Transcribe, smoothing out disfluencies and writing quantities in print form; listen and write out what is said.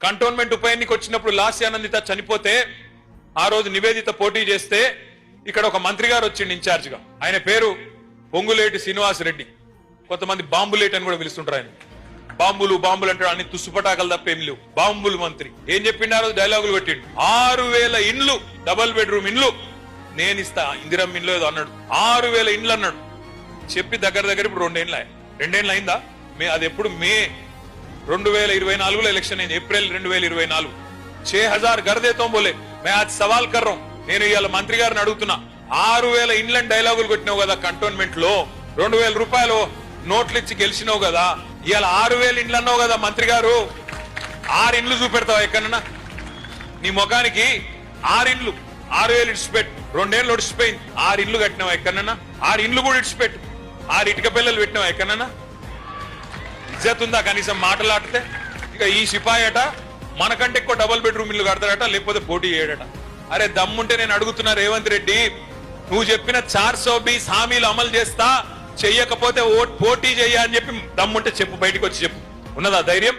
Cantonment ఉప ఎన్నిక వచ్చినప్పుడు లాస్య ఆనందిత చనిపోతే ఆ రోజు నివేదిత పోటీ చేస్తే ఇక్కడ ఒక మంత్రి గారు వచ్చిండు ఇన్ఛార్జ్ గా. ఆయన పేరు పొంగులేటి శ్రీనివాస్ రెడ్డి. కొంతమంది బాంబులేట్ అని కూడా పిలుస్తుంటారు. ఆయన బాంబులు అంటాడు, అన్ని తుస్సుపటాకలు తప్ప ఏం లేవు. బాంబులు మంత్రి ఏం చెప్పిండు? ఆ రోజు డైలాగులు పెట్టిండు. 6000 ఇండ్లు, డబల్ బెడ్రూమ్ ఇండ్లు నేను ఇస్తా, ఇందిరమ్మ ఇండ్లు ఏదో అన్నాడు. 6000 ఇండ్లు అన్నాడు. చెప్పి దగ్గర ఇప్పుడు 2 ఏళ్ళు అయిందా? అది ఎప్పుడు మే 2024 ఎలక్షన్ అయింది. ఏప్రిల్ 2024. 6000 घर देता हूं बोले. मैं आज सवाल कर रहा हूं. నేను ఇవాళ మంత్రి గారిని అడుగుతున్నా, 6000 ఇండ్లని డైలాగులు కొట్టినావు కదా కంటోన్మెంట్ లో, 2000 రూపాయలు నోట్లు ఇచ్చి గెలిచినావు కదా, ఇవాళ 6000 ఇండ్లు అన్నావు కదా మంత్రి గారు. 6 ఇండ్లు చూపెడతావా ఎక్కడన్నా? నీ ముఖానికి 6 ఇండ్లు, 6000 ఇడిచిపెట్టు. 2 ఏళ్ళు ఒడిచిపోయింది. 6 ఇండ్లు కట్టినావా ఎక్కడన్నా? 6 ఇండ్లు కూడా ఇడిచిపెట్టు. 6 ఇటుక పిల్లలు పెట్టినావా ఎక్కడన్నా? ఇజ్జత్ ఉందా కనీసం మాటలాడితే? ఇక ఈ సిపాయి అట మనకంటే ఎక్కువ డబుల్ బెడ్రూమ్ ఇల్లు కడతాడట, లేకపోతే పోటీ చేయడట. అరే దమ్ముంటే నేను అడుగుతున్నా రేవంత్ రెడ్డి, నువ్వు చెప్పిన 420 హామీలు అమలు చేస్తా, చెయ్యకపోతే పోటీ చెయ్య అని చెప్పి దమ్ముంటే చెప్పు, బయటకు వచ్చి చెప్పు. ఉన్నదా ధైర్యం?